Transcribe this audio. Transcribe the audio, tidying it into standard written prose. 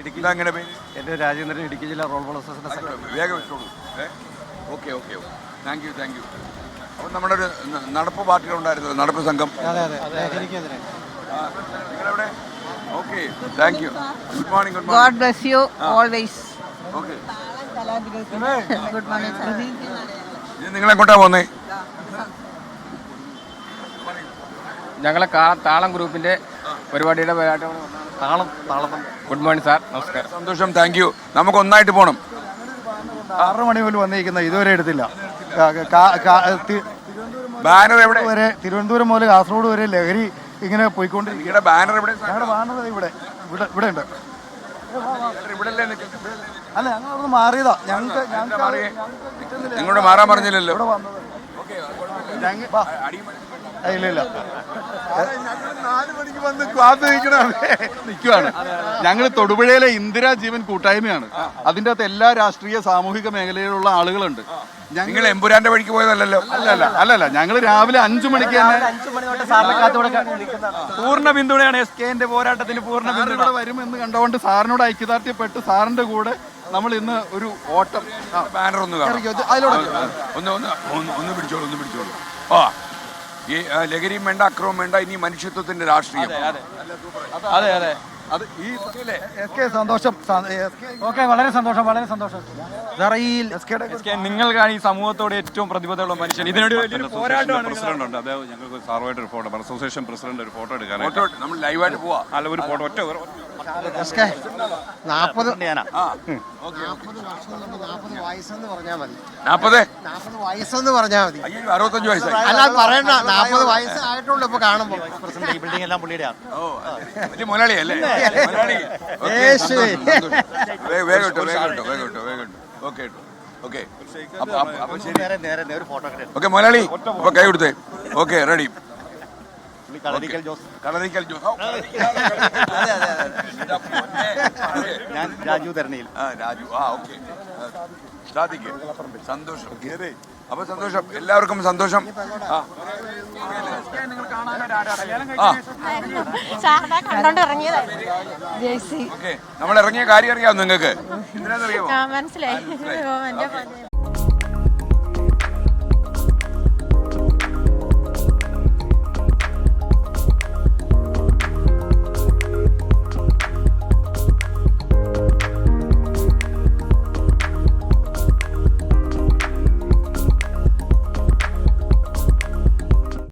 എങ്ങനെ പേര്? എൻ്റെ രാജേന്ദ്രൻ, ഇടുക്കി ജില്ലാ റോൾ ബോളേഴ്സിന്റെ വേഗം ഇട്ടോളൂ. Okay okay thank you. അപ്പം നമ്മുടെ ഒരു നടപ്പ് പാർട്ടികളുണ്ടായിരുന്നു, നടപ്പ് സംഘം. നിങ്ങളെവിടെ? Okay, thank you. Good morning. God bless you always. Okay, Good morning, sir. നിങ്ങളെങ്ങോട്ടാ പോന്നേ? ഞങ്ങളെ താളം ഗ്രൂപ്പിന്റെ പരിപാടിയുടെ താളം. ഗുഡ് മോർണിംഗ് സാർ, നമസ്കാരം. സന്തോഷം, താങ്ക് യു. നമുക്ക് ഒന്നായിട്ട് പോകണം. 6 മണി പോലും വന്നിരിക്കുന്നത് ഇതുവരെ എടുത്തില്ല. ബാനർ എവിടെ? തിരുവനന്തപുരം മുതൽ കാസർഗോഡ് വരെ ലഹരി ഇങ്ങനെ പോയിക്കൊണ്ടിരിക്കുക. ബാനർ എവിടെ? ഞങ്ങളുടെ ബാനർ ഇവിടെ ഉണ്ട്. ഇവിടെ അല്ല, ഞങ്ങൾ അവിടുന്ന് മാറിയതാ. നിങ്ങളോട് മാറാൻ പറഞ്ഞില്ലല്ലോ. ഇവിടെ വന്നത് ഇല്ല. 4 മണിക്ക് വന്ന് കാത്തു നിൽക്കുകയാണ്. ഞങ്ങൾ തൊടുപുഴയിലെ ഇന്ദിരാ ജീവൻ കൂട്ടായ്മയാണ്. അതിൻ്റെ അകത്ത് എല്ലാ രാഷ്ട്രീയ സാമൂഹിക മേഖലയിലുള്ള ആളുകളുണ്ട്. നിങ്ങൾ എമ്പുരാന്റെ വഴിക്ക് പോയതല്ലോ? അല്ലല്ല, ഞങ്ങൾ രാവിലെ 5 മണിക്ക് തന്നെ പൂർണ്ണ പിന്തുണയാണ് SKന്റെ പോരാട്ടത്തിന്. പൂർണ്ണ ഇവിടെ വരുമെന്ന് കണ്ടുകൊണ്ട് സാറിനോട് ഐക്യദാർഢ്യപ്പെട്ട് സാറിന്റെ കൂടെ നമ്മൾ ഇന്ന് ഒരു ഓട്ടം. ബാനർ ഒന്ന് ഒന്ന് പിടിച്ചോളൂ. ആ, ഈ ലഹരിയും വേണ്ട, അക്രമം വേണ്ട, ഇനി മനുഷ്യത്വത്തിന്റെ രാഷ്ട്രീയം. അതെ. അത് ഈ സന്തോഷം. ഓക്കെ, വളരെ സന്തോഷം. നിങ്ങൾക്കാണ് ഈ സമൂഹത്തോട് ഏറ്റവും പ്രതിബദ്ധതയുള്ള മനുഷ്യൻ. ഇതിനോട് പ്രസിഡന്റ് ഉണ്ട്, അദ്ദേഹം ഞങ്ങൾക്ക് സാറുമായിട്ട് ഒരു ഫോട്ടോ, അസോസിയേഷൻ പ്രസിഡന്റ് ഒരു ഫോട്ടോ എടുക്കാൻ. നമ്മൾ ലൈവായിട്ട് പോവാ. അല്ല, ഒരു ഫോട്ടോ ഒറ്റ 40 വയസ്സെന്ന് പറഞ്ഞാൽ മതി. 40 വയസ്സെന്ന് പറഞ്ഞാൽ മതി. 65 വയസ്സായി. അല്ല, പറയണ്ട. 40 വയസ്സായിട്ടുള്ളൂ ഇപ്പൊ കാണുമ്പോ. ഈ ബിൽഡിംഗ് എല്ലാം പുള്ളിയുടെയാണ്. വലിയ മുതലാളി അല്ലേ? ഓക്കെ മുതലാളി, അപ്പൊ കൈ കൊടുത്തേ. Okay, ready. കളറിക്കൽ ജോസ്. ഞാൻ രാജു തരണയിൽ. രാജു, ഓക്കെ. സന്തോഷം. അപ്പൊ സന്തോഷം, എല്ലാവർക്കും സന്തോഷം. നമ്മൾ ഇറങ്ങിയ കാര്യം അറിയാമോ നിങ്ങൾക്ക്? മനസ്സിലായി.